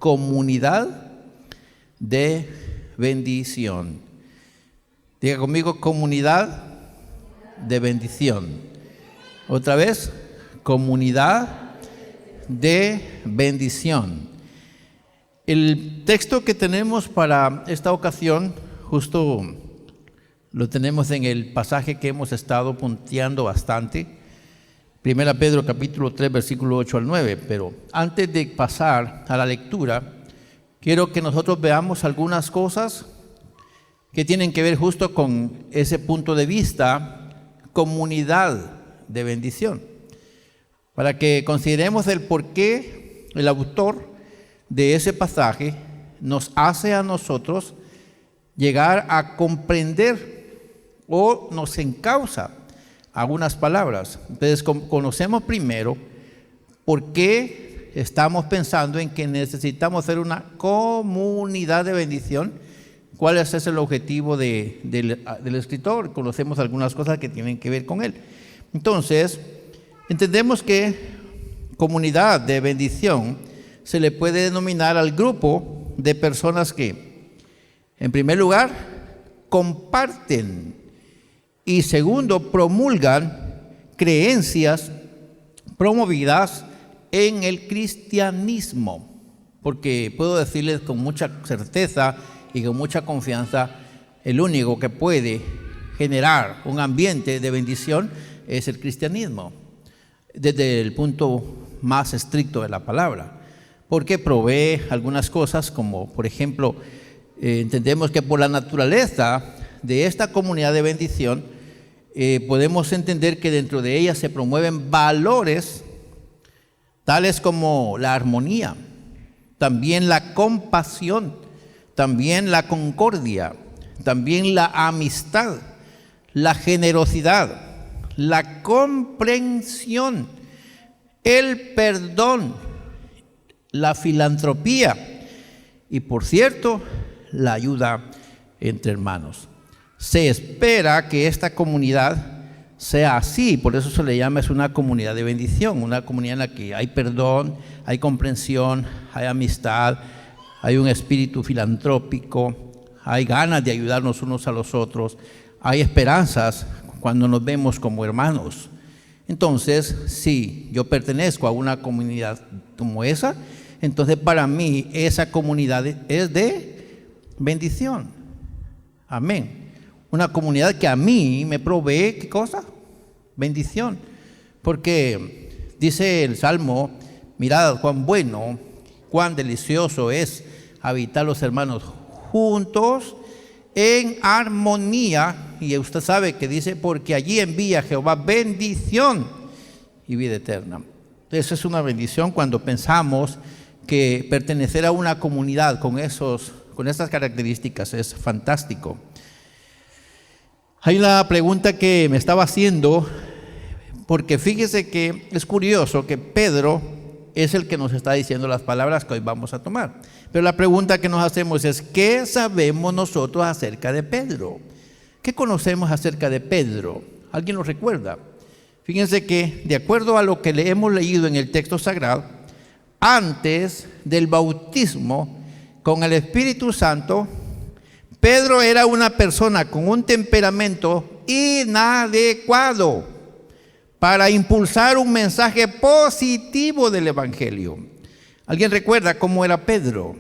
comunidad de bendición. Diga conmigo, comunidad de bendición. Otra vez, comunidad de bendición. El texto que tenemos para esta ocasión, justo lo tenemos en el pasaje que hemos estado punteando bastante. 1 Pedro capítulo 3, versículo 8 al 9. Pero antes de pasar a la lectura, quiero que nosotros veamos algunas cosas que tienen que ver justo con ese punto de vista, comunidad de bendición. Para que consideremos el por qué el autor de ese pasaje nos hace a nosotros llegar a comprender o nos encausa algunas palabras. Entonces conocemos primero por qué estamos pensando en que necesitamos ser una comunidad de bendición. ¿Cuál es el objetivo del escritor? Conocemos algunas cosas que tienen que ver con él. Entonces, entendemos que comunidad de bendición se le puede denominar al grupo de personas que, en primer lugar, comparten y segundo, promulgan creencias promovidas en el cristianismo. Porque puedo decirles con mucha certeza y con mucha confianza, el único que puede generar un ambiente de bendición es el cristianismo, desde el punto más estricto de la palabra, porque provee algunas cosas como, por ejemplo, entendemos que por la naturaleza de esta comunidad de bendición, podemos entender que dentro de ella se promueven valores tales como la armonía, también la compasión, también la concordia, también la amistad, la generosidad, la comprensión, el perdón, la filantropía y, por cierto, la ayuda entre hermanos. Se espera que esta comunidad sea así, por eso se le llama, es una comunidad de bendición, una comunidad en la que hay perdón, hay comprensión, hay amistad, hay un espíritu filantrópico, hay ganas de ayudarnos unos a los otros, hay esperanzas cuando nos vemos como hermanos. Entonces, si yo pertenezco a una comunidad como esa, entonces para mí esa comunidad es de bendición. Amén. Una comunidad que a mí me provee, ¿qué cosa? Bendición. Porque dice el Salmo, mirad cuán bueno, cuán delicioso es habitar los hermanos juntos en armonía. Y usted sabe que dice, porque allí envía Jehová bendición y vida eterna. Eso es una bendición cuando pensamos que pertenecer a una comunidad con estas características es fantástico. Hay una pregunta que me estaba haciendo, porque fíjese que es curioso que Pedro es el que nos está diciendo las palabras que hoy vamos a tomar. Pero la pregunta que nos hacemos es, ¿qué sabemos nosotros acerca de Pedro? ¿Qué conocemos acerca de Pedro? ¿Alguien lo recuerda? Fíjense que, de acuerdo a lo que le hemos leído en el texto sagrado, antes del bautismo con el Espíritu Santo, Pedro era una persona con un temperamento inadecuado para impulsar un mensaje positivo del Evangelio. ¿Alguien recuerda cómo era Pedro?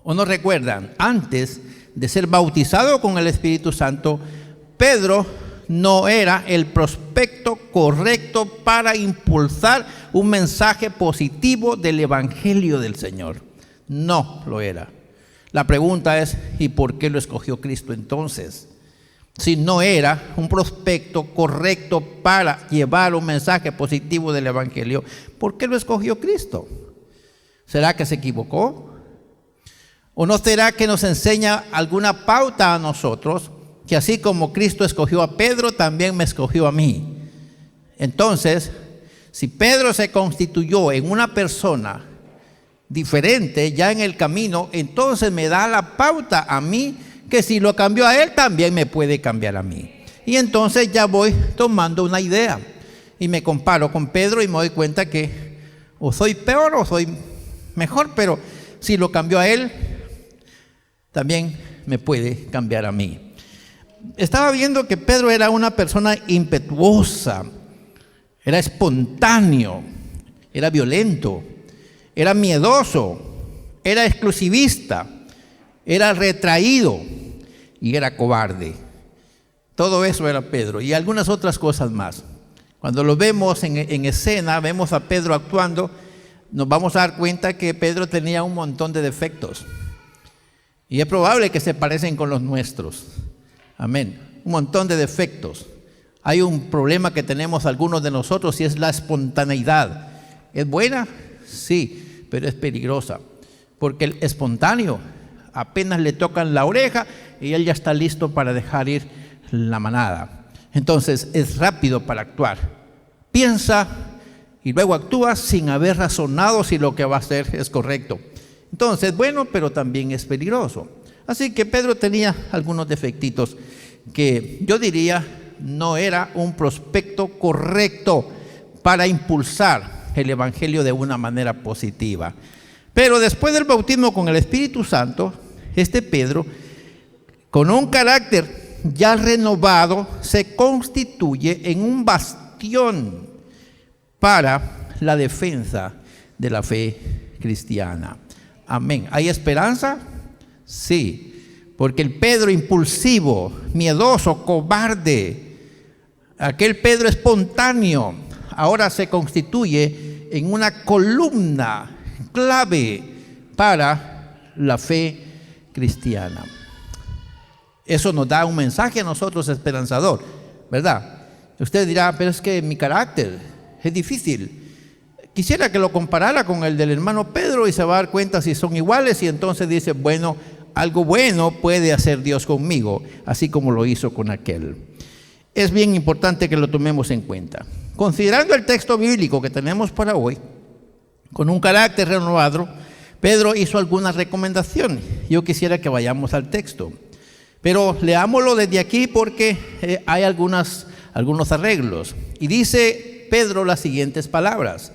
¿O no recuerdan? Antes de ser bautizado con el Espíritu Santo, Pedro no era el prospecto correcto para impulsar un mensaje positivo del Evangelio del Señor. No lo era. La pregunta es, ¿y por qué lo escogió Cristo entonces? Si no era un prospecto correcto para llevar un mensaje positivo del Evangelio, ¿por qué lo escogió Cristo? ¿Será que se equivocó? ¿O no será que nos enseña alguna pauta a nosotros, que así como Cristo escogió a Pedro, también me escogió a mí? Entonces, si Pedro se constituyó en una persona diferente ya en el camino, entonces me da la pauta a mí, que si lo cambió a él, también me puede cambiar a mí. Y entonces ya voy tomando una idea y me comparo con Pedro y me doy cuenta que o soy peor o soy mejor, pero si lo cambió a él, también me puede cambiar a mí. Estaba viendo que Pedro era una persona impetuosa, era espontáneo, era violento, era miedoso, era exclusivista, era retraído y era cobarde. Todo eso era Pedro y algunas otras cosas más. Cuando lo vemos en escena, vemos a Pedro actuando, nos vamos a dar cuenta que Pedro tenía un montón de defectos. Y es probable que se parecen con los nuestros. Amén. Un montón de defectos. Hay un problema que tenemos algunos de nosotros y es la espontaneidad. ¿Es buena? Sí, pero es peligrosa. Porque el espontáneo apenas le tocan la oreja y él ya está listo para dejar ir la manada. Entonces es rápido para actuar. Piensa y luego actúa sin haber razonado si lo que va a hacer es correcto. Entonces es bueno, pero también es peligroso. Así que Pedro tenía algunos defectitos que yo diría no era un prospecto correcto para impulsar el evangelio de una manera positiva. Pero después del bautismo con el Espíritu Santo, este Pedro, con un carácter ya renovado, se constituye en un bastión para la defensa de la fe cristiana. Amén. ¿Hay esperanza? Sí, porque el Pedro impulsivo, miedoso, cobarde, aquel Pedro espontáneo, ahora se constituye en una columna clave para la fe cristiana. Eso nos da un mensaje a nosotros esperanzador, ¿verdad? Usted dirá, pero es que mi carácter es difícil. Quisiera que lo comparara con el del hermano Pedro y se va a dar cuenta si son iguales y entonces dice, bueno, algo bueno puede hacer Dios conmigo, así como lo hizo con aquel. Es bien importante que lo tomemos en cuenta. Considerando el texto bíblico que tenemos para hoy, con un carácter renovado, Pedro hizo algunas recomendaciones. Yo quisiera que vayamos al texto. Pero leámoslo desde aquí porque hay algunos arreglos. Y dice Pedro las siguientes palabras.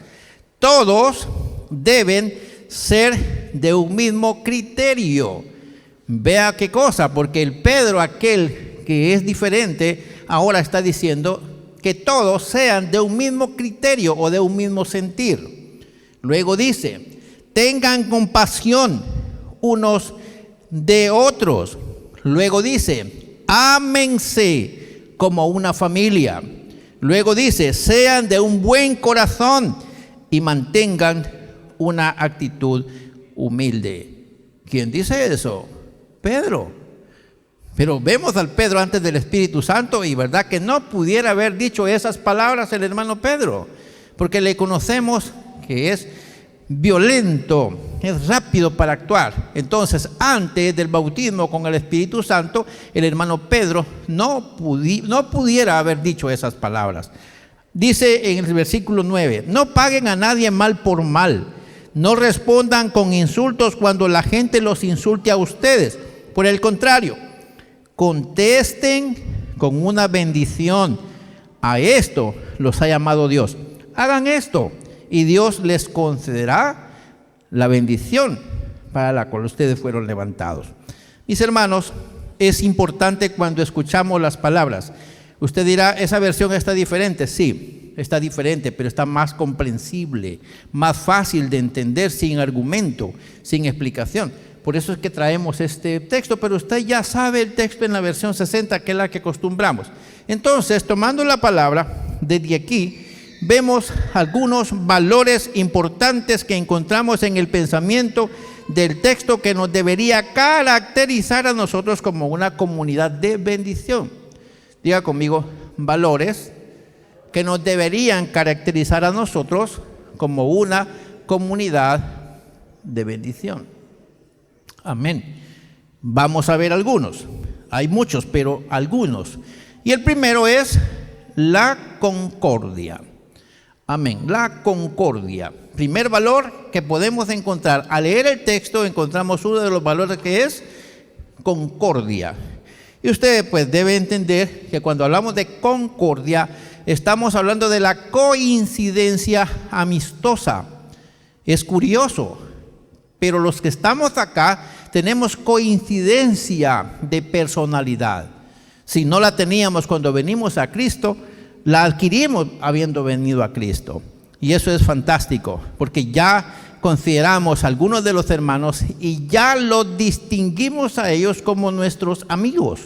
Todos deben ser de un mismo criterio. Vea qué cosa, porque el Pedro, aquel que es diferente, ahora está diciendo que todos sean de un mismo criterio o de un mismo sentir. Luego dice, tengan compasión unos de otros. Luego dice, ámense como una familia. Luego dice, sean de un buen corazón y mantengan una actitud humilde. ¿Quién dice eso? Pedro. Pero vemos al Pedro antes del Espíritu Santo y verdad que no pudiera haber dicho esas palabras el hermano Pedro, porque le conocemos que es violento, es rápido para actuar. Entonces, antes del bautismo con el Espíritu Santo, el hermano Pedro no pudiera haber dicho esas palabras. Dice en el versículo 9, no paguen a nadie mal por mal, no respondan con insultos cuando la gente los insulte a ustedes. Por el contrario, contesten con una bendición. A esto los ha llamado Dios. Hagan esto y Dios les concederá la bendición para la cual ustedes fueron levantados. Mis hermanos, es importante cuando escuchamos las palabras. Usted dirá, ¿esa versión está diferente? Sí, está diferente, pero está más comprensible, más fácil de entender, sin argumento, sin explicación. Por eso es que traemos este texto, pero usted ya sabe el texto en la versión 60, que es la que acostumbramos. Entonces, tomando la palabra, desde aquí, vemos algunos valores importantes que encontramos en el pensamiento del texto que nos debería caracterizar a nosotros como una comunidad de bendición. Diga conmigo, valores que nos deberían caracterizar a nosotros como una comunidad de bendición. Amén. Vamos a ver algunos. Hay muchos, pero algunos. Y el primero es la concordia. Amén. La concordia. Primer valor que podemos encontrar. Al leer el texto encontramos uno de los valores que es concordia. Y usted pues debe entender que cuando hablamos de concordia estamos hablando de la coincidencia amistosa. Es curioso Pero los que estamos acá tenemos coincidencia de personalidad. Si no la teníamos cuando venimos a Cristo, la adquirimos habiendo venido a Cristo. Y eso es fantástico, porque ya consideramos a algunos de los hermanos y ya los distinguimos a ellos como nuestros amigos.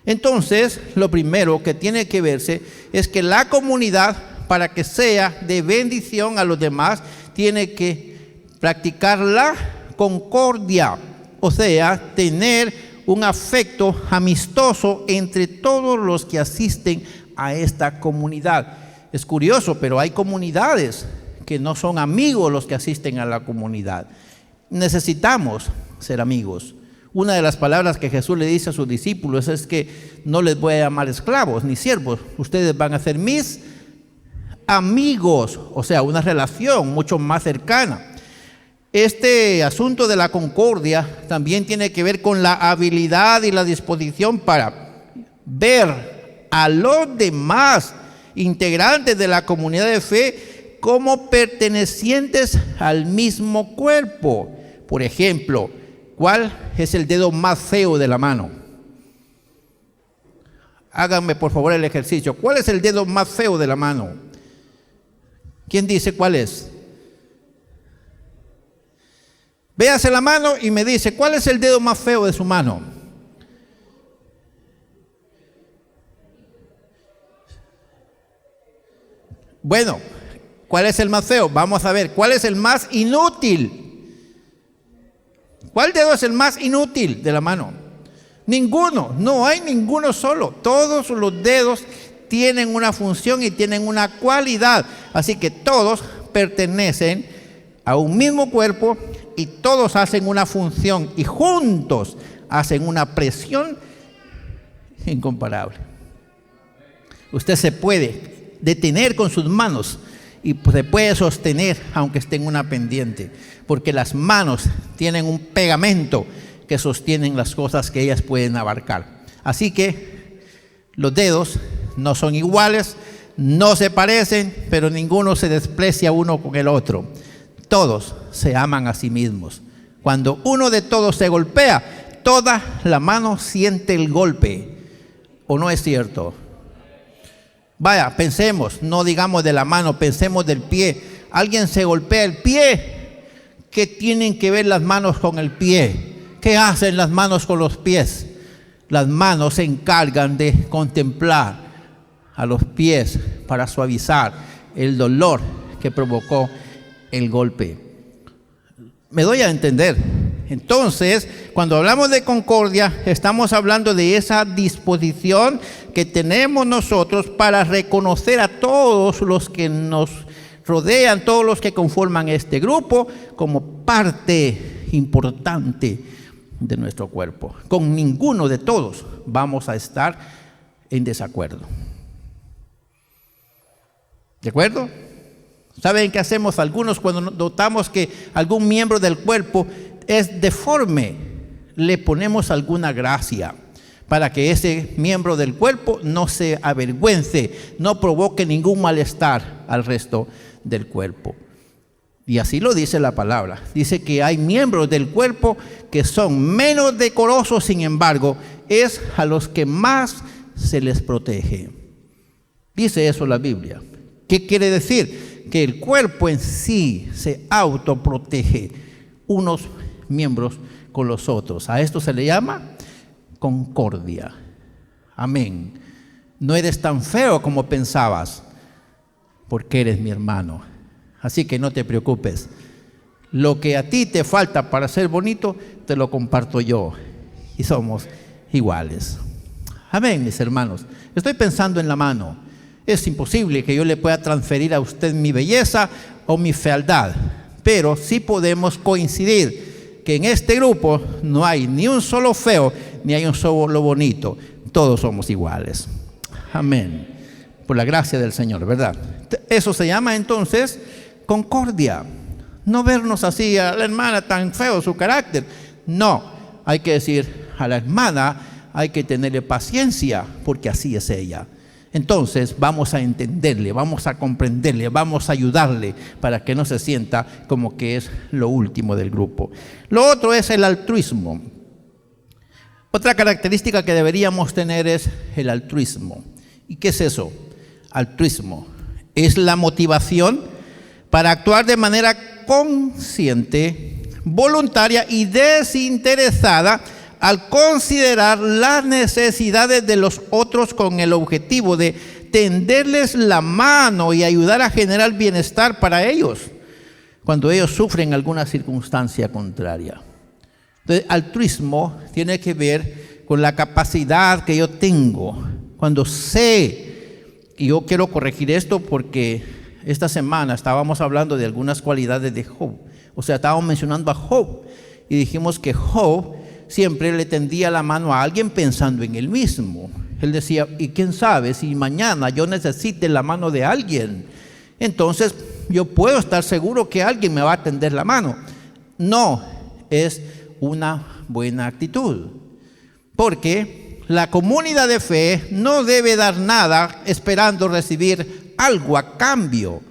Entonces, lo primero que tiene que verse es que la comunidad, para que sea de bendición a los demás, tiene que practicar la concordia, o sea, tener un afecto amistoso entre todos los que asisten a esta comunidad. Es curioso, pero hay comunidades que no son amigos los que asisten a la comunidad. Necesitamos ser amigos. Una de las palabras que Jesús le dice a sus discípulos es que no les voy a llamar esclavos ni siervos, ustedes van a ser mis amigos, o sea, una relación mucho más cercana. Este asunto de la concordia también tiene que ver con la habilidad y la disposición para ver a los demás integrantes de la comunidad de fe como pertenecientes al mismo cuerpo. Por ejemplo, ¿cuál es el dedo más feo de la mano? Háganme por favor el ejercicio. ¿Cuál es el dedo más feo de la mano? ¿Quién dice cuál es? Véase la mano y me dice, ¿cuál es el dedo más feo de su mano? Bueno, ¿cuál es el más feo? Vamos a ver, ¿cuál es el más inútil? ¿Cuál dedo es el más inútil de la mano? Ninguno, no hay ninguno solo. Todos los dedos tienen una función y tienen una cualidad. Así que todos pertenecen a un mismo cuerpo y todos hacen una función y juntos hacen una presión incomparable. Usted se puede detener con sus manos y se puede sostener aunque esté en una pendiente, porque las manos tienen un pegamento que sostienen las cosas que ellas pueden abarcar. Así que los dedos no son iguales, no se parecen, pero ninguno se desprecia uno con el otro. Todos se aman a sí mismos. Cuando uno de todos se golpea, toda la mano siente el golpe. ¿O no es cierto? Vaya, pensemos, no digamos de la mano, pensemos del pie. Alguien se golpea el pie. ¿Qué tienen que ver las manos con el pie? ¿Qué hacen las manos con los pies? Las manos se encargan de contemplar a los pies para suavizar el dolor que provocó el golpe. ¿Me doy a entender? Entonces, cuando hablamos de concordia, estamos hablando de esa disposición que tenemos nosotros para reconocer a todos los que nos rodean, todos los que conforman este grupo, como parte importante de nuestro cuerpo. Con ninguno de todos vamos a estar en desacuerdo. ¿De acuerdo? ¿Saben qué hacemos algunos cuando notamos que algún miembro del cuerpo es deforme? Le ponemos alguna gracia para que ese miembro del cuerpo no se avergüence, no provoque ningún malestar al resto del cuerpo. Y así lo dice la palabra. Dice que hay miembros del cuerpo que son menos decorosos, sin embargo, es a los que más se les protege. Dice eso la Biblia. ¿Qué quiere decir? Que el cuerpo en sí se autoprotege unos miembros con los otros. A esto se le llama concordia. Amén. No eres tan feo como pensabas, porque eres mi hermano. Así que no te preocupes. Lo que a ti te falta para ser bonito, te lo comparto yo. Y somos iguales. Amén, mis hermanos. Estoy pensando en la mano. Es imposible que yo le pueda transferir a usted mi belleza o mi fealdad, pero sí podemos coincidir que en este grupo no hay ni un solo feo, ni hay un solo bonito. Todos somos iguales. Amén. Por la gracia del Señor, ¿verdad? Eso se llama entonces concordia. No vernos así a la hermana tan feo su carácter. No, hay que decir a la hermana, hay que tenerle paciencia, porque así es ella. entonces vamos a entenderle, vamos a comprenderle, vamos a ayudarle para que no se sienta como que es lo último del grupo. Lo otro es el altruismo. Otra característica que deberíamos tener es el altruismo. ¿Y qué es eso? Altruismo es la motivación para actuar de manera consciente, voluntaria y desinteresada al considerar las necesidades de los otros con el objetivo de tenderles la mano y ayudar a generar bienestar para ellos cuando ellos sufren alguna circunstancia contraria. Entonces, altruismo tiene que ver con la capacidad que yo tengo cuando sé, y yo quiero corregir esto porque esta semana estábamos hablando de algunas cualidades de Job. O sea, estábamos mencionando a Job y dijimos que Job siempre le tendía la mano a alguien pensando en él mismo. Él decía, y quién sabe si mañana yo necesite la mano de alguien, entonces yo puedo estar seguro que alguien me va a tender la mano. No es una buena actitud, porque la comunidad de fe no debe dar nada esperando recibir algo a cambio,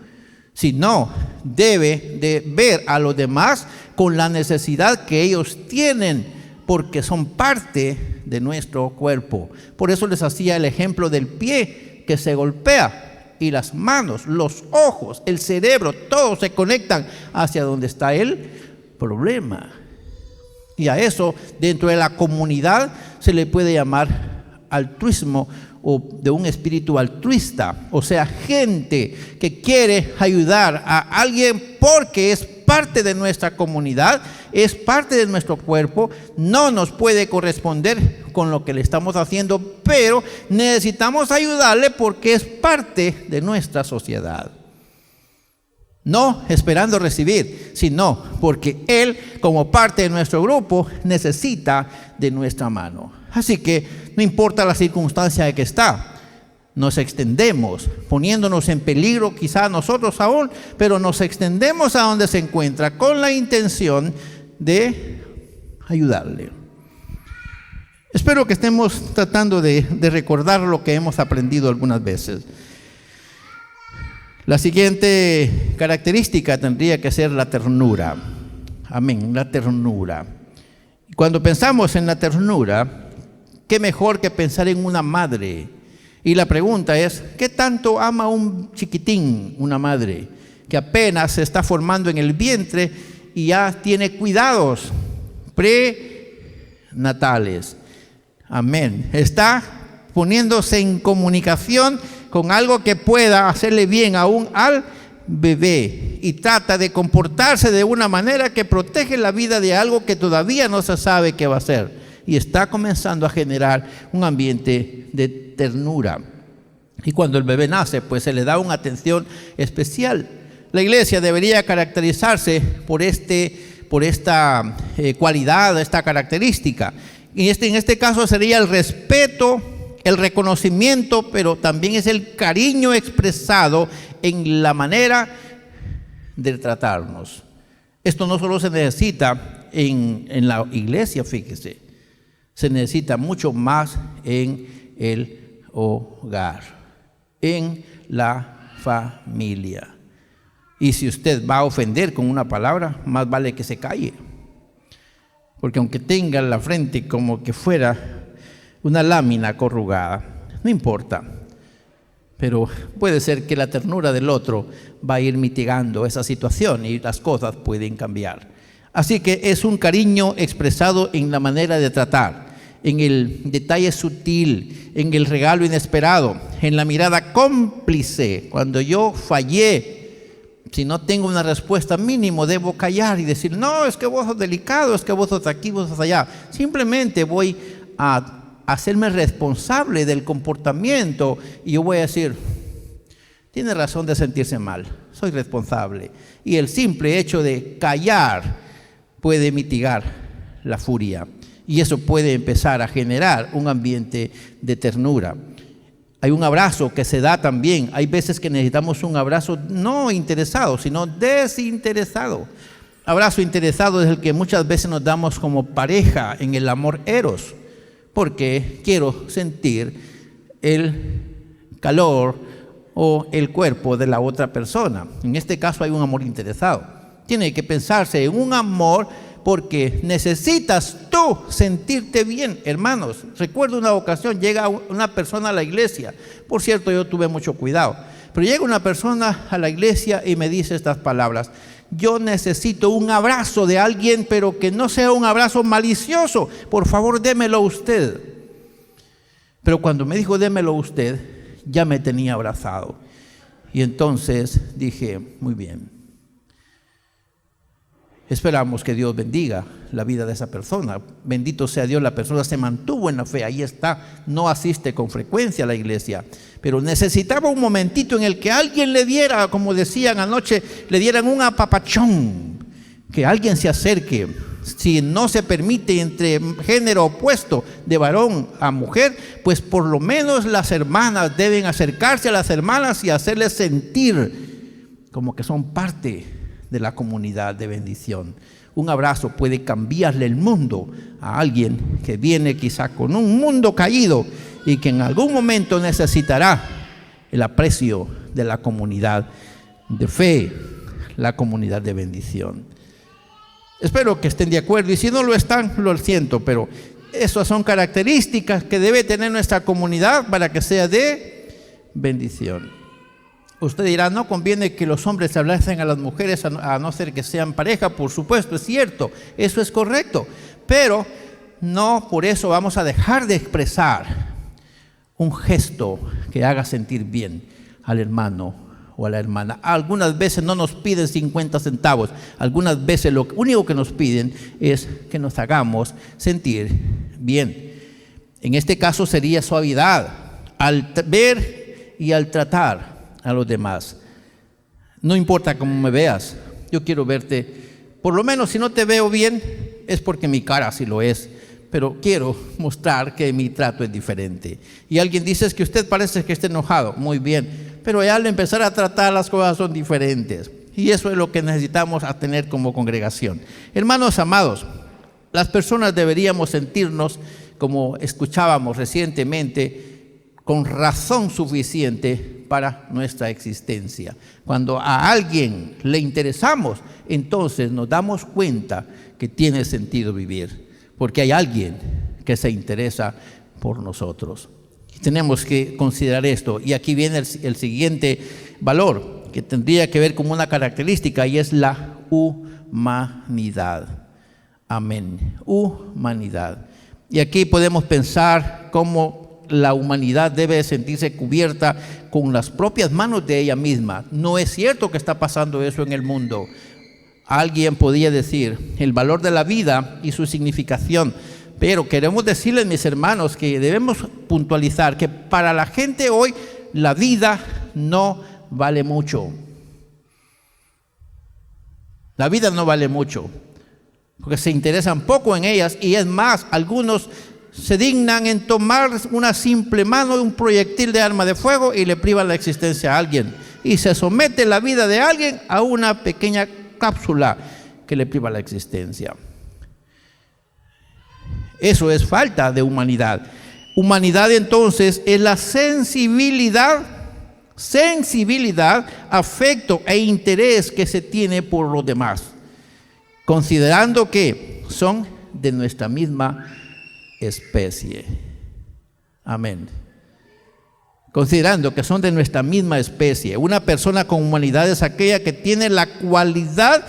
sino debe de ver a los demás con la necesidad que ellos tienen, porque son parte de nuestro cuerpo. Por eso les hacía el ejemplo del pie que se golpea y las manos, los ojos, el cerebro, todos se conectan hacia donde está el problema. Y a eso dentro de la comunidad se le puede llamar altruismo o de un espíritu altruista, o sea, gente que quiere ayudar a alguien porque es parte de nuestra comunidad, es parte de nuestro cuerpo, no nos puede corresponder con lo que le estamos haciendo, pero necesitamos ayudarle porque es parte de nuestra sociedad. No esperando recibir, sino porque él, como parte de nuestro grupo, necesita de nuestra mano. Así que no importa la circunstancia en que está, nos extendemos, poniéndonos en peligro quizá nosotros aún, pero nos extendemos a donde se encuentra con la intención de ayudarle. Espero que estemos tratando de recordar lo que hemos aprendido algunas veces. La siguiente característica tendría que ser la ternura. Amén, la ternura. Cuando pensamos en la ternura, ¿qué mejor que pensar en una madre? Y la pregunta es, ¿qué tanto ama un chiquitín, una madre, que apenas se está formando en el vientre y ya tiene cuidados prenatales? Amén. Está poniéndose en comunicación con algo que pueda hacerle bien aún al bebé y trata de comportarse de una manera que protege la vida de algo que todavía no se sabe qué va a ser. Y está comenzando a generar un ambiente de ternura. Y cuando el bebé nace, pues se le da una atención especial. La iglesia debería caracterizarse por esta cualidad, esta característica. Y en este caso sería el respeto, el reconocimiento, pero también es el cariño expresado en la manera de tratarnos. Esto no solo se necesita en la iglesia, fíjese, se necesita mucho más en el hogar, en la familia. Y si usted va a ofender con una palabra, más vale que se calle. Porque aunque tenga la frente como que fuera una lámina corrugada, no importa. Pero puede ser que la ternura del otro va a ir mitigando esa situación y las cosas pueden cambiar. Así que es un cariño expresado en la manera de tratar, en el detalle sutil, en el regalo inesperado, en la mirada cómplice. Cuando yo fallé, si no tengo una respuesta mínimo, debo callar y decir, no, es que vos sos delicado, es que vos sos aquí, vos sos allá. Simplemente voy a hacerme responsable del comportamiento y yo voy a decir, tiene razón de sentirse mal, soy responsable. Y el simple hecho de callar puede mitigar la furia y eso puede empezar a generar un ambiente de ternura. Hay un abrazo que se da también. Hay veces que necesitamos un abrazo no interesado, sino desinteresado. Abrazo interesado es el que muchas veces nos damos como pareja en el amor eros, porque quiero sentir el calor o el cuerpo de la otra persona. En este caso hay un amor interesado. Tiene que pensarse en un amor porque necesitas tú sentirte bien. Hermanos, recuerdo una ocasión, llega una persona a la iglesia. Por cierto, yo tuve mucho cuidado. Pero llega una persona a la iglesia y me dice estas palabras: yo necesito un abrazo de alguien, pero que no sea un abrazo malicioso. Por favor, démelo usted. Pero cuando me dijo démelo usted, ya me tenía abrazado. Y entonces dije, muy bien. Esperamos que Dios bendiga la vida de esa persona. Bendito sea Dios, la persona se mantuvo en la fe, ahí está, no asiste con frecuencia a la iglesia. Pero necesitaba un momentito en el que alguien le diera, como decían anoche, le dieran un apapachón, que alguien se acerque. Si no se permite entre género opuesto de varón a mujer, pues por lo menos las hermanas deben acercarse a las hermanas y hacerles sentir como que son parte de la comunidad de bendición. Un abrazo puede cambiarle el mundo a alguien que viene quizá con un mundo caído y que en algún momento necesitará el aprecio de la comunidad de fe, la comunidad de bendición. Espero que estén de acuerdo, y si no lo están, lo siento, pero esas son características que debe tener nuestra comunidad para que sea de bendición. Usted dirá, no conviene que los hombres se abracen a las mujeres a no ser que sean pareja. Por supuesto, es cierto, eso es correcto, pero no por eso vamos a dejar de expresar un gesto que haga sentir bien al hermano o a la hermana. Algunas veces no nos piden 50 centavos, algunas veces lo único que nos piden es que nos hagamos sentir bien. En este caso sería suavidad al ver y al tratar a los demás. No importa cómo me veas, yo quiero verte, por lo menos si no te veo bien, es porque mi cara sí lo es, pero quiero mostrar que mi trato es diferente. Y alguien dice, es que usted parece que está enojado. Muy bien, pero ya al empezar a tratar las cosas son diferentes. Y eso es lo que necesitamos a tener como congregación. Hermanos amados, las personas deberíamos sentirnos, como escuchábamos recientemente, con razón suficiente para nuestra existencia. Cuando a alguien le interesamos, entonces nos damos cuenta que tiene sentido vivir, porque hay alguien que se interesa por nosotros. Y tenemos que considerar esto. Y aquí viene el siguiente valor, que tendría que ver con una característica, y es la humanidad. Amén. Humanidad. Y aquí podemos pensar cómo la humanidad debe sentirse cubierta con las propias manos de ella misma. No es cierto que está pasando eso en el mundo. Alguien podría decir el valor de la vida y su significación, pero queremos decirles, mis hermanos, que debemos puntualizar que para la gente hoy la vida no vale mucho. La vida no vale mucho, porque se interesan poco en ellas, y es más, algunos se dignan en tomar una simple mano, un proyectil de arma de fuego, y le privan la existencia a alguien. Y se somete la vida de alguien a una pequeña cápsula que le priva la existencia. Eso es falta de humanidad. Humanidad entonces es la sensibilidad, afecto e interés que se tiene por los demás, considerando que son de nuestra misma especie. Amén. Considerando que son de nuestra misma especie. Una persona con humanidad es aquella que tiene la cualidad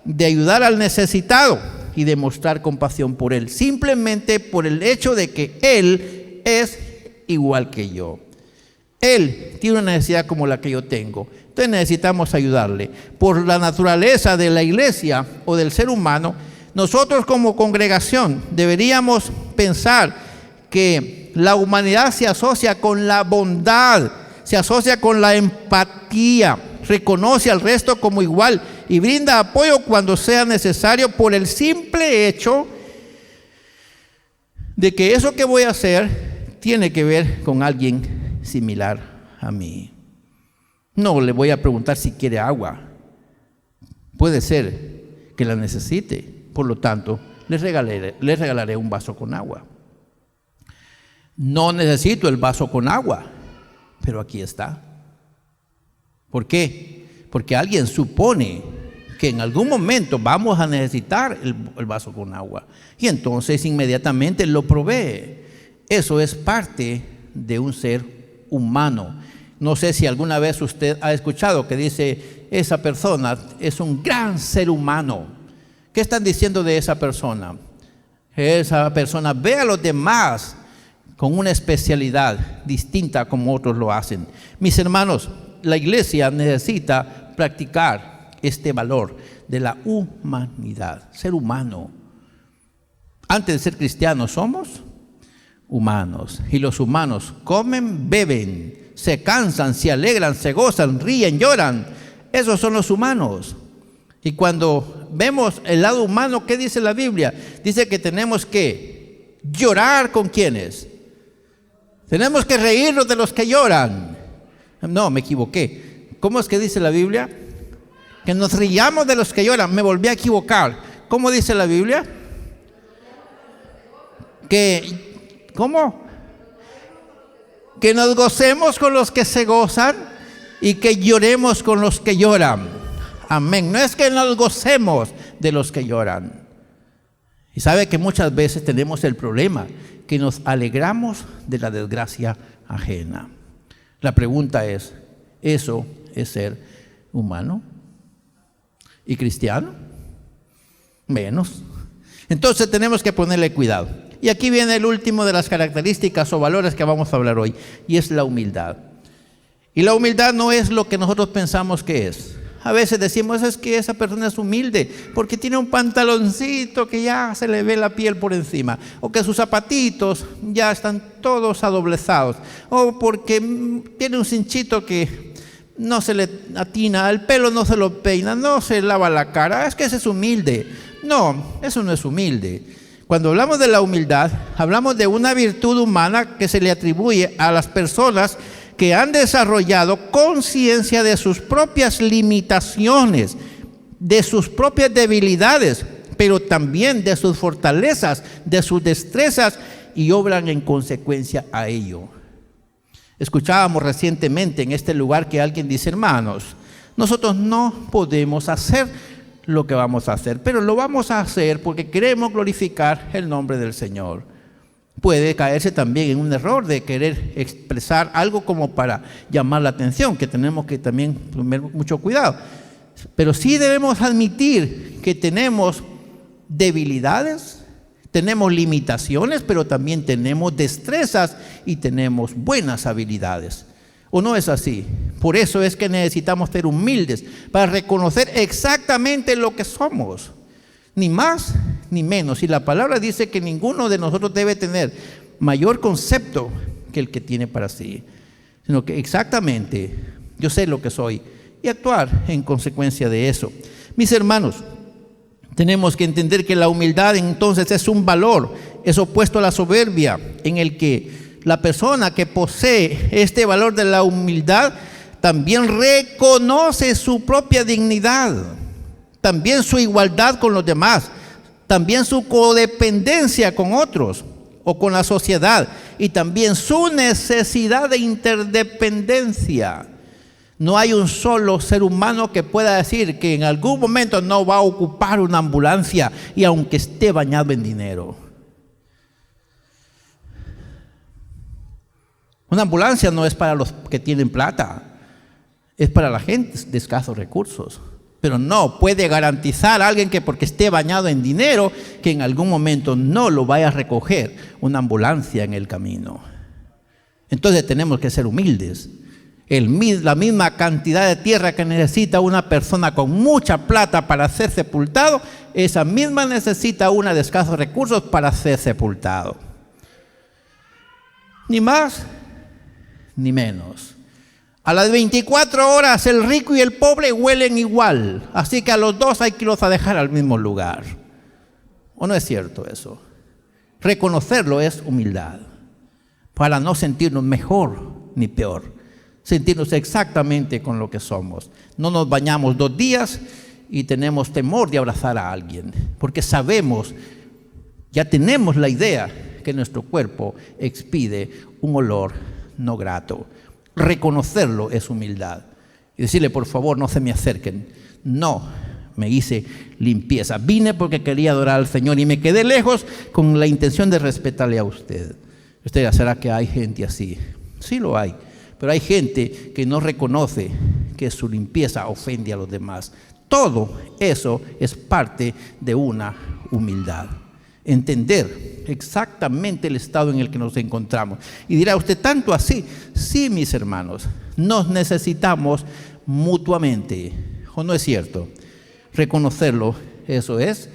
de ayudar al necesitado y de mostrar compasión por él, simplemente por el hecho de que él es igual que yo. Él tiene una necesidad como la que yo tengo, entonces necesitamos ayudarle. Por la naturaleza de la iglesia o del ser humano, nosotros como congregación deberíamos pensar que la humanidad se asocia con la bondad, se asocia con la empatía, reconoce al resto como igual y brinda apoyo cuando sea necesario, por el simple hecho de que eso que voy a hacer tiene que ver con alguien similar a mí. No le voy a preguntar si quiere agua, puede ser que la necesite. Por lo tanto, les regalaré un vaso con agua. No necesito el vaso con agua, pero aquí está. ¿Por qué? Porque alguien supone que en algún momento vamos a necesitar el vaso con agua, y entonces inmediatamente lo provee. Eso es parte de un ser humano. No sé si alguna vez usted ha escuchado que dice, esa persona es un gran ser humano. ¿Qué están diciendo de esa persona? Esa persona ve a los demás con una especialidad distinta como otros lo hacen. Mis hermanos, la iglesia necesita practicar este valor de la humanidad, ser humano. Antes de ser cristianos somos humanos, y los humanos comen, beben, se cansan, se alegran, se gozan, ríen, lloran. Esos son los humanos. Y cuando vemos el lado humano, ¿qué dice la Biblia? Dice que tenemos que llorar con quienes. Tenemos que reírnos de los que lloran. No, me equivoqué. ¿Cómo es que dice la Biblia? Que nos riamos de los que lloran. Me volví a equivocar. ¿Cómo dice la Biblia? ¿Cómo? Que nos gocemos con los que se gozan y que lloremos con los que lloran. Amén. No es que nos gocemos de los que lloran. Y sabe que muchas veces tenemos el problema que nos alegramos de la desgracia ajena. La pregunta es, ¿eso es ser humano y cristiano? Menos. Entonces tenemos que ponerle cuidado. Y aquí viene el último de las características o valores que vamos a hablar hoy, y es la humildad. Y la humildad no es lo que nosotros pensamos que es. A veces decimos, es que esa persona es humilde porque tiene un pantaloncito que ya se le ve la piel por encima, o que sus zapatitos ya están todos adoblezados, o porque tiene un cinchito que no se le atina, el pelo no se lo peina, no se lava la cara. Es que ese es humilde. No, eso no es humilde. Cuando hablamos de la humildad, hablamos de una virtud humana que se le atribuye a las personas que han desarrollado conciencia de sus propias limitaciones, de sus propias debilidades, pero también de sus fortalezas, de sus destrezas, y obran en consecuencia a ello. Escuchábamos recientemente en este lugar que alguien dice, hermanos, nosotros no podemos hacer lo que vamos a hacer, pero lo vamos a hacer porque queremos glorificar el nombre del Señor. Puede caerse también en un error de querer expresar algo como para llamar la atención, que tenemos que también tener mucho cuidado. Pero sí debemos admitir que tenemos debilidades, tenemos limitaciones, pero también tenemos destrezas y tenemos buenas habilidades. ¿O no es así? Por eso es que necesitamos ser humildes, para reconocer exactamente lo que somos. Ni más ni menos. Y la palabra dice que ninguno de nosotros debe tener mayor concepto que el que tiene para sí, sino que exactamente yo sé lo que soy y actuar en consecuencia de eso. Mis hermanos, tenemos que entender que la humildad entonces es un valor, es opuesto a la soberbia, en el que la persona que posee este valor de la humildad también reconoce su propia dignidad, también su igualdad con los demás, también su codependencia con otros o con la sociedad, y también su necesidad de interdependencia. No hay un solo ser humano que pueda decir que en algún momento no va a ocupar una ambulancia, y aunque esté bañado en dinero. Una ambulancia no es para los que tienen plata, es para la gente de escasos recursos. Pero no puede garantizar a alguien que porque esté bañado en dinero, que en algún momento no lo vaya a recoger una ambulancia en el camino. Entonces tenemos que ser humildes. La misma cantidad de tierra que necesita una persona con mucha plata para ser sepultado, esa misma necesita una de escasos recursos para ser sepultado. Ni más ni menos. A las 24 horas el rico y el pobre huelen igual, así que a los dos hay que los dejar al mismo lugar. ¿O no es cierto eso? Reconocerlo es humildad, para no sentirnos mejor ni peor, sentirnos exactamente con lo que somos. No nos bañamos 2 días y tenemos temor de abrazar a alguien, porque sabemos, ya tenemos la idea que nuestro cuerpo expide un olor no grato. Reconocerlo es humildad. Y decirle, por favor, no se me acerquen. No, me hice limpieza. Vine porque quería adorar al Señor y me quedé lejos con la intención de respetarle a usted. Usted dirá, ¿será que hay gente así? Sí lo hay, pero hay gente que no reconoce que su limpieza ofende a los demás. Todo eso es parte de una humildad. Entender exactamente el estado en el que nos encontramos. Y dirá usted, ¿tanto así? Sí, mis hermanos, nos necesitamos mutuamente. ¿O no es cierto? Reconocerlo, eso es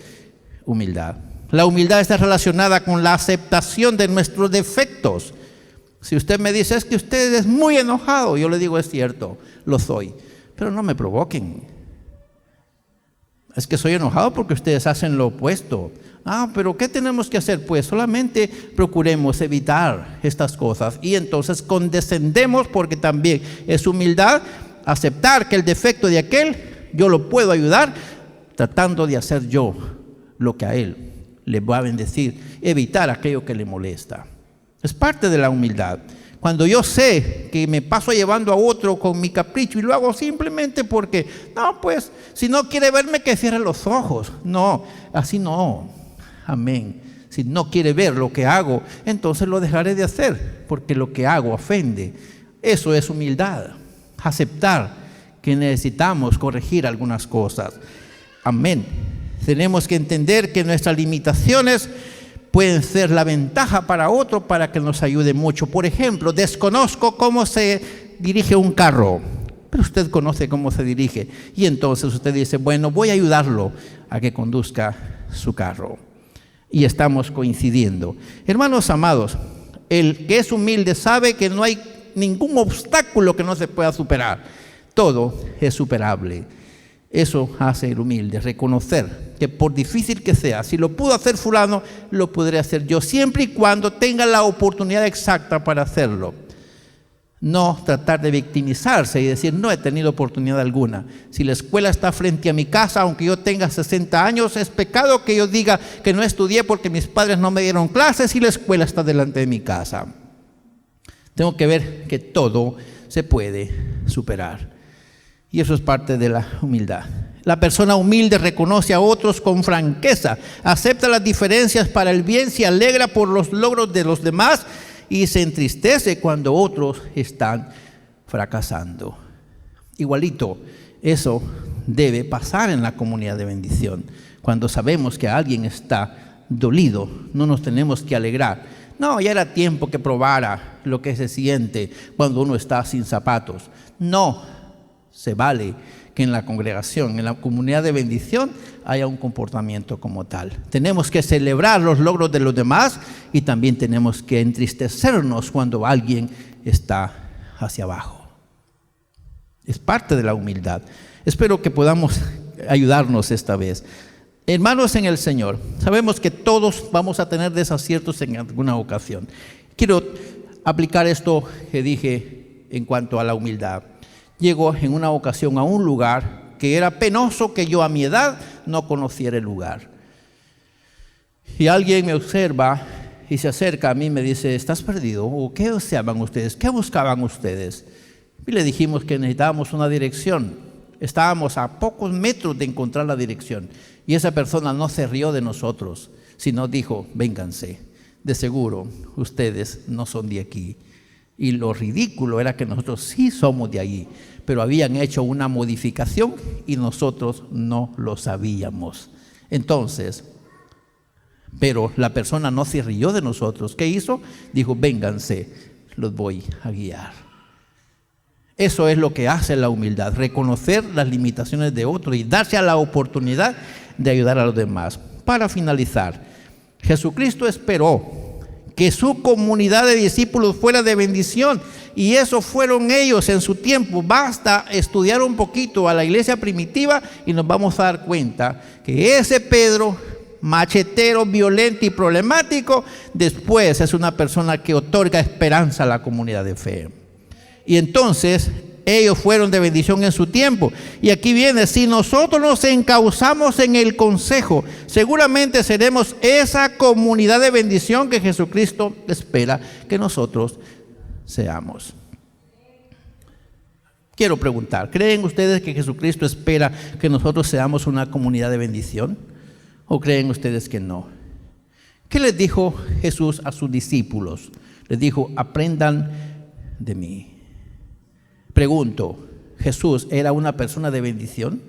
humildad. La humildad está relacionada con la aceptación de nuestros defectos. Si usted me dice, es que usted es muy enojado, yo le digo, es cierto, lo soy, pero no me provoquen. Es que soy enojado porque ustedes hacen lo opuesto. Pero ¿qué tenemos que hacer? Pues solamente procuremos evitar estas cosas y entonces condescendemos, porque también es humildad aceptar que el defecto de aquel yo lo puedo ayudar tratando de hacer yo lo que a él le va a bendecir, evitar aquello que le molesta. Es parte de la humildad. Cuando yo sé que me paso llevando a otro con mi capricho y lo hago simplemente porque, pues, si no quiere verme, que cierre los ojos. No, así no. Amén. Si no quiere ver lo que hago, entonces lo dejaré de hacer, porque lo que hago ofende. Eso es humildad. Aceptar que necesitamos corregir algunas cosas. Amén. Tenemos que entender que nuestras limitaciones pueden ser la ventaja para otro, para que nos ayude mucho. Por ejemplo, desconozco cómo se dirige un carro, pero usted conoce cómo se dirige. Y entonces usted dice, bueno, voy a ayudarlo a que conduzca su carro. Y estamos coincidiendo. Hermanos amados, el que es humilde sabe que no hay ningún obstáculo que no se pueda superar. Todo es superable. Eso hace el humilde, reconocer que por difícil que sea, si lo pudo hacer fulano, lo podré hacer yo, siempre y cuando tenga la oportunidad exacta para hacerlo. No tratar de victimizarse y decir, no he tenido oportunidad alguna. Si la escuela está frente a mi casa, aunque yo tenga 60 años, es pecado que yo diga que no estudié porque mis padres no me dieron clases y la escuela está delante de mi casa. Tengo que ver que todo se puede superar. Y eso es parte de la humildad. La persona humilde reconoce a otros con franqueza, acepta las diferencias para el bien, se alegra por los logros de los demás y se entristece cuando otros están fracasando. Igualito, eso debe pasar en la comunidad de bendición. Cuando sabemos que alguien está dolido, no nos tenemos que alegrar. No, ya era tiempo que probara lo que se siente cuando uno está sin zapatos. No. Se vale que en la congregación, en la comunidad de bendición, haya un comportamiento como tal. Tenemos que celebrar los logros de los demás y también tenemos que entristecernos cuando alguien está hacia abajo. Es parte de la humildad. Espero que podamos ayudarnos esta vez. Hermanos en el Señor, sabemos que todos vamos a tener desaciertos en alguna ocasión. Quiero aplicar esto que dije en cuanto a la humildad. Llego en una ocasión a un lugar que era penoso que yo a mi edad no conociera el lugar. Y alguien me observa y se acerca a mí y me dice, ¿estás perdido? ¿O qué deseaban ustedes? ¿Qué buscaban ustedes? Y le dijimos que necesitábamos una dirección. Estábamos a pocos metros de encontrar la dirección. Y esa persona no se rió de nosotros, sino dijo, vénganse. De seguro, ustedes no son de aquí. Y lo ridículo era que nosotros sí somos de allí, pero habían hecho una modificación y nosotros no lo sabíamos. Entonces, pero la persona no se rió de nosotros. ¿Qué hizo? Dijo, vénganse, los voy a guiar. Eso es lo que hace la humildad, reconocer las limitaciones de otro y darse a la oportunidad de ayudar a los demás. Para finalizar, Jesucristo esperó que su comunidad de discípulos fuera de bendición, y eso fueron ellos en su tiempo. Basta estudiar un poquito a la iglesia primitiva y nos vamos a dar cuenta que ese Pedro, machetero, violento y problemático, después es una persona que otorga esperanza a la comunidad de fe. Y entonces ellos fueron de bendición en su tiempo. Y aquí viene, si nosotros nos encauzamos en el consejo, seguramente seremos esa comunidad de bendición que Jesucristo espera que nosotros seamos. Quiero preguntar, ¿creen ustedes que Jesucristo espera que nosotros seamos una comunidad de bendición? ¿O creen ustedes que no? ¿Qué les dijo Jesús a sus discípulos? Les dijo, aprendan de mí. Pregunto, ¿Jesús era una persona de bendición?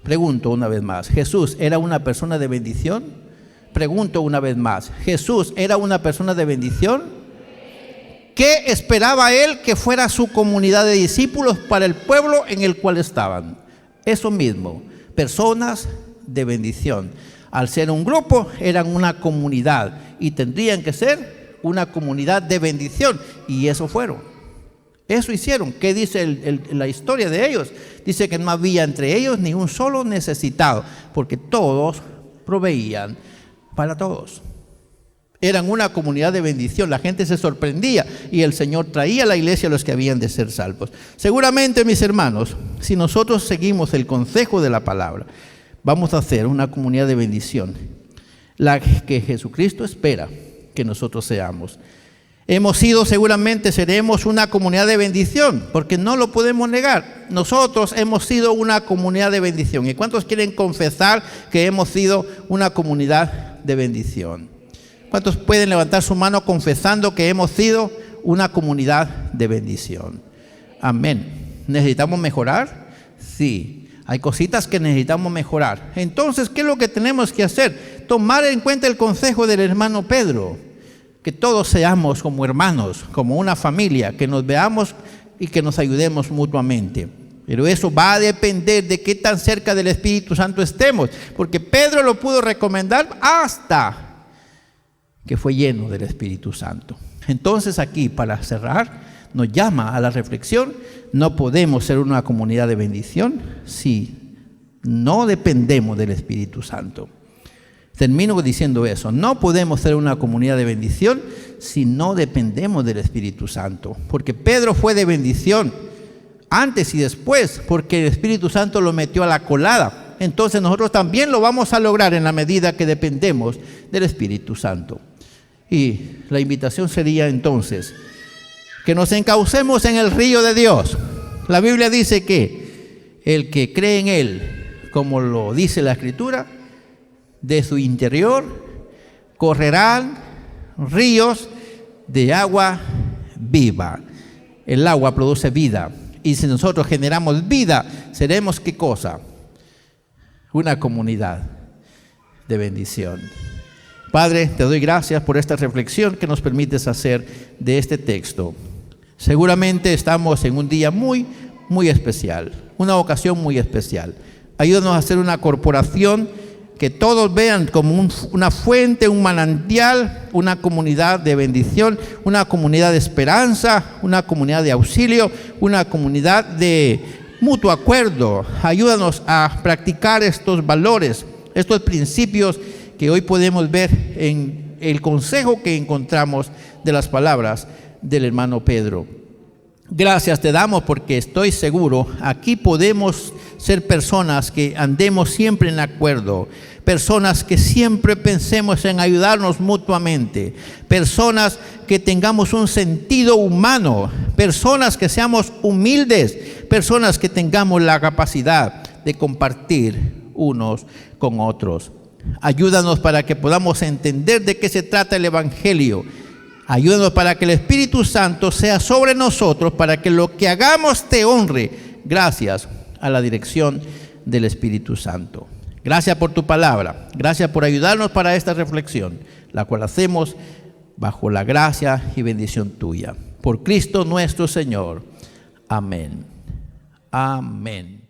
Pregunto una vez más, ¿Jesús era una persona de bendición? Pregunto una vez más, ¿Jesús era una persona de bendición? ¿Qué esperaba él que fuera su comunidad de discípulos para el pueblo en el cual estaban? Eso mismo, personas de bendición. Al ser un grupo, eran una comunidad y tendrían que ser una comunidad de bendición. Y eso fueron. Eso hicieron. ¿Qué dice la historia de ellos? Dice que no había entre ellos ni un solo necesitado, porque todos proveían para todos. Eran una comunidad de bendición, la gente se sorprendía y el Señor traía a la iglesia a los que habían de ser salvos. Seguramente, mis hermanos, si nosotros seguimos el consejo de la palabra, vamos a hacer una comunidad de bendición, la que Jesucristo espera que nosotros seamos. Seguramente seremos una comunidad de bendición, porque no lo podemos negar. Nosotros hemos sido una comunidad de bendición. ¿Y cuántos quieren confesar que hemos sido una comunidad de bendición? ¿Cuántos pueden levantar su mano confesando que hemos sido una comunidad de bendición? Amén. ¿Necesitamos mejorar? Sí. Hay cositas que necesitamos mejorar. Entonces, ¿qué es lo que tenemos que hacer? Tomar en cuenta el consejo del hermano Pedro. Que todos seamos como hermanos, como una familia, que nos veamos y que nos ayudemos mutuamente. Pero eso va a depender de qué tan cerca del Espíritu Santo estemos. Porque Pedro lo pudo recomendar hasta que fue lleno del Espíritu Santo. Entonces aquí, para cerrar, nos llama a la reflexión. No podemos ser una comunidad de bendición si no dependemos del Espíritu Santo. Termino diciendo eso. No podemos ser una comunidad de bendición si no dependemos del Espíritu Santo. Porque Pedro fue de bendición antes y después, porque el Espíritu Santo lo metió a la colada. Entonces nosotros también lo vamos a lograr en la medida que dependemos del Espíritu Santo. Y la invitación sería entonces que nos encaucemos en el río de Dios. La Biblia dice que el que cree en Él, como lo dice la Escritura, de su interior correrán ríos de agua viva. El agua produce vida. Y si nosotros generamos vida, seremos ¿qué cosa? Una comunidad de bendición. Padre, te doy gracias por esta reflexión que nos permites hacer de este texto. Seguramente estamos en un día muy, muy especial, una ocasión muy especial. Ayúdanos a hacer una corporación que todos vean como una fuente, un manantial, una comunidad de bendición, una comunidad de esperanza, una comunidad de auxilio, una comunidad de mutuo acuerdo. Ayúdanos a practicar estos valores, estos principios que hoy podemos ver en el consejo que encontramos de las palabras del hermano Pedro. Gracias te damos porque estoy seguro, aquí podemos ser personas que andemos siempre en acuerdo, personas que siempre pensemos en ayudarnos mutuamente, personas que tengamos un sentido humano, personas que seamos humildes, personas que tengamos la capacidad de compartir unos con otros. Ayúdanos para que podamos entender de qué se trata el Evangelio. Ayúdanos para que el Espíritu Santo sea sobre nosotros, para que lo que hagamos te honre, gracias a la dirección del Espíritu Santo. Gracias por tu palabra, gracias por ayudarnos para esta reflexión, la cual hacemos bajo la gracia y bendición tuya. Por Cristo nuestro Señor. Amén. Amén.